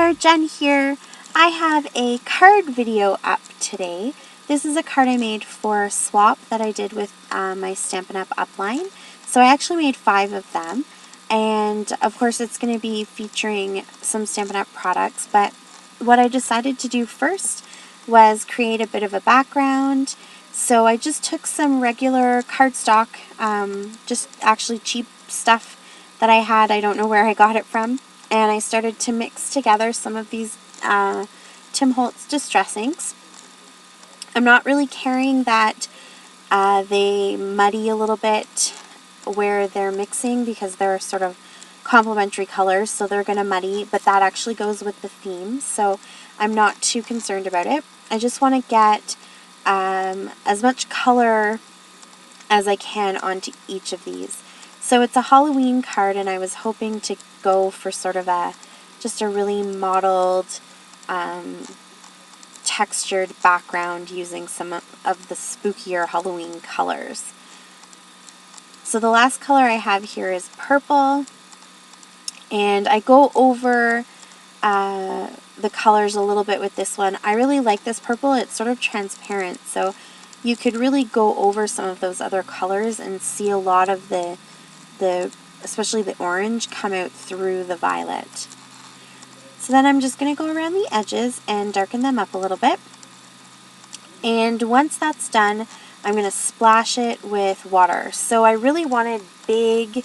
there, Jen here. I have a card video up today. This is a card I made for a swap that I did with my Stampin' Up! Upline. So I actually made 5 of them, and of course it's going to be featuring some Stampin' Up! Products, but what I decided to do first was create a bit of a background. So I just took some regular cardstock, just actually cheap stuff that I had. I don't know where I got it from. And I started to mix together some of these Tim Holtz Distress Inks. I'm not really caring that they muddy a little bit where they're mixing because they're sort of complementary colors, so they're going to muddy, but that actually goes with the theme, so I'm not too concerned about it. I just want to get as much color as I can onto each of these. So it's a Halloween card, and I was hoping to go for sort of just a really mottled, textured background using some of the spookier Halloween colors. So the last color I have here is purple, and I go over the colors a little bit with this one. I really like this purple. It's sort of transparent, so you could really go over some of those other colors and see a lot of the especially the orange come out through the violet. So then I'm just going to go around the edges and darken them up a little bit. And once that's done, I'm going to splash it with water. So I really wanted big,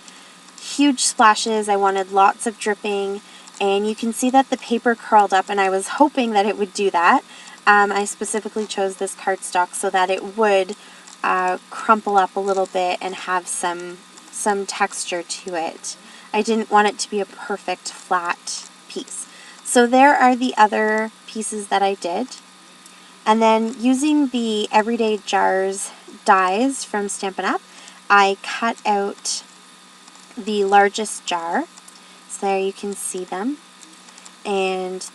huge splashes. I wanted lots of dripping, and you can see that the paper curled up, and I was hoping that it would do that. I specifically chose this cardstock so that it would crumple up a little bit and have some texture to it. I didn't want it to be a perfect flat piece. So there are the other pieces that I did. And then using the Everyday Jars dies from Stampin' Up!, I cut out the largest jar. So there you can see them. And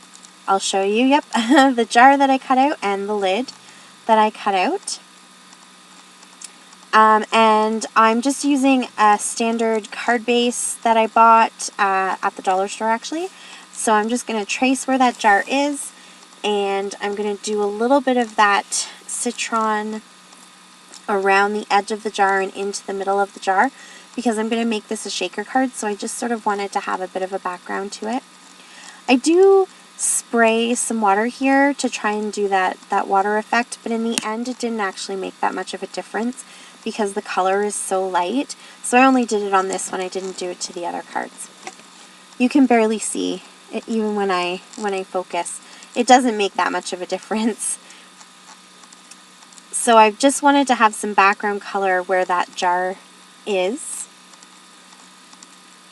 I'll show you, yep, the jar that I cut out and the lid that I cut out. And I'm just using a standard card base that I bought at the dollar store, actually. So I'm just going to trace where that jar is, and I'm going to do a little bit of that citron around the edge of the jar and into the middle of the jar, because I'm going to make this a shaker card, so I just sort of wanted to have a bit of a background to it. I do spray some water here to try and do that water effect, but in the end it didn't actually make that much of a difference because the color is so light. So I only did it on this one. I didn't do it to the other cards. You can barely see it even when I focus. It doesn't make that much of a difference. So I just wanted to have some background color where that jar is.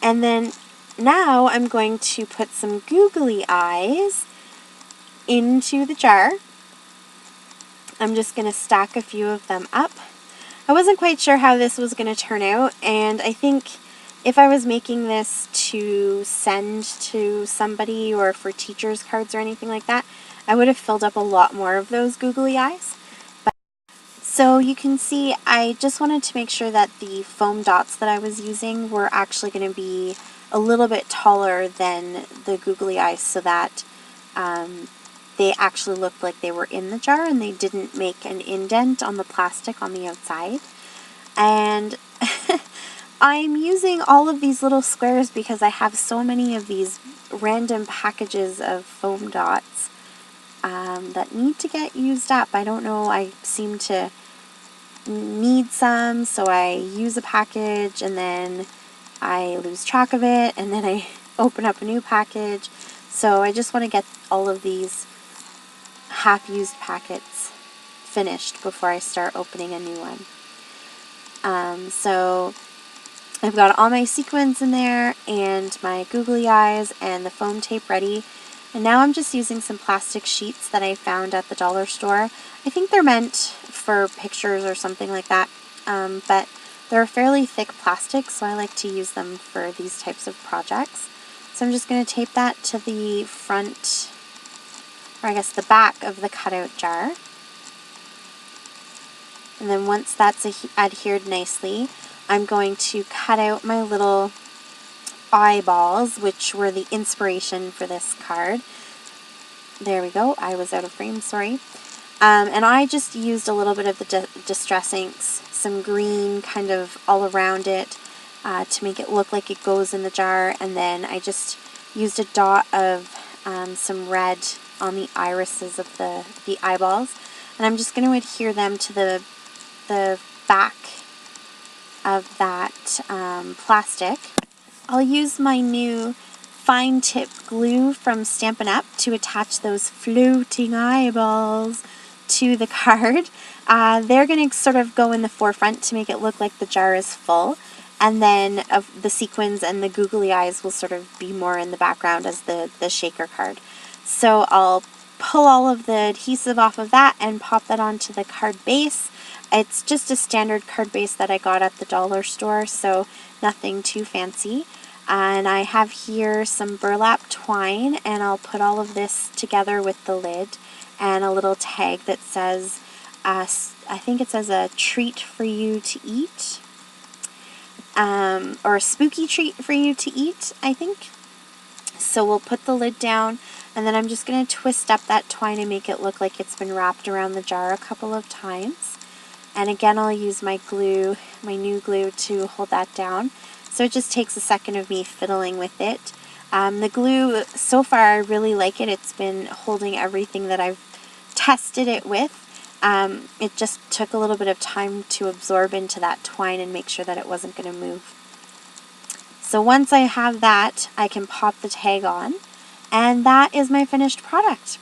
And then now I'm going to put some googly eyes into the jar. I'm just going to stack a few of them up. I wasn't quite sure how this was going to turn out, and I think if I was making this to send to somebody or for teachers' cards or anything like that, I would have filled up a lot more of those googly eyes. So you can see I just wanted to make sure that the foam dots that I was using were actually going to be a little bit taller than the googly eyes so that they actually looked like they were in the jar and they didn't make an indent on the plastic on the outside. And I'm using all of these little squares because I have so many of these random packages of foam dots that need to get used up. I don't know, I seem to need some, so I use a package and then I lose track of it and then I open up a new package. So I just want to get all of these half-used packets finished before I start opening a new one. So I've got all my sequins in there and my googly eyes and the foam tape ready. And now I'm just using some plastic sheets that I found at the dollar store. I think they're meant for pictures or something like that, but they're fairly thick plastic, so I like to use them for these types of projects. So I'm just going to tape that to the front, or I guess the back of the cutout jar. And then once that's adhered nicely, I'm going to cut out my little eyeballs, which were the inspiration for this card. There we go. I was out of frame, sorry. And I just used a little bit of the Distress inks, some green kind of all around it to make it look like it goes in the jar. And then I just used a dot of some red on the irises of the eyeballs. And I'm just going to adhere them to the back of that plastic. I'll use my new fine tip glue from Stampin' Up! To attach those floating eyeballs to the card. They're going to sort of go in the forefront to make it look like the jar is full, and then the sequins and the googly eyes will sort of be more in the background as the shaker card. So I'll pull all of the adhesive off of that and pop that onto the card base. It's just a standard card base that I got at the dollar store, so nothing too fancy. And I have here some burlap twine, and I'll put all of this together with the lid and a little tag that says, I think it says a treat for you to eat, or a spooky treat for you to eat, I think. So we'll put the lid down, and then I'm just going to twist up that twine and make it look like it's been wrapped around the jar a couple of times. And again, I'll use my glue, my new glue, to hold that down. So it just takes a second of me fiddling with it. The glue, so far, I really like it. It's been holding everything that I've tested it with. It just took a little bit of time to absorb into that twine and make sure that it wasn't going to move. So once I have that, I can pop the tag on, and that is my finished product.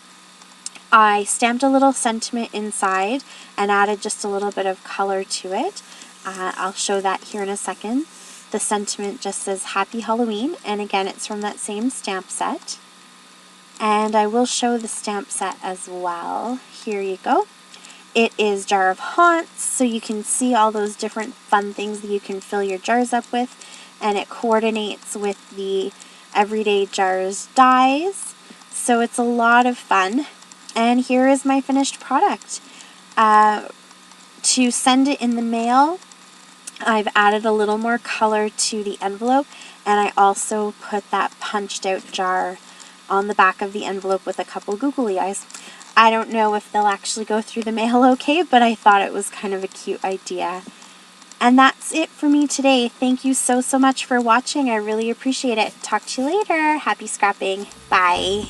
I stamped a little sentiment inside and added just a little bit of color to it. I'll show that here in a second. The sentiment just says Happy Halloween, and again, it's from that same stamp set. And I will show the stamp set as well. Here you go. It is Jar of Haunts, so you can see all those different fun things that you can fill your jars up with, and it coordinates with the Everyday Jars dies, so it's a lot of fun. And here is my finished product. To send it in the mail, I've added a little more color to the envelope, and I also put that punched out jar on the back of the envelope with a couple googly eyes. I don't know if they'll actually go through the mail okay, but I thought it was kind of a cute idea. And that's it for me today. Thank you so much for watching. I really appreciate it. Talk to you later. Happy scrapping. Bye.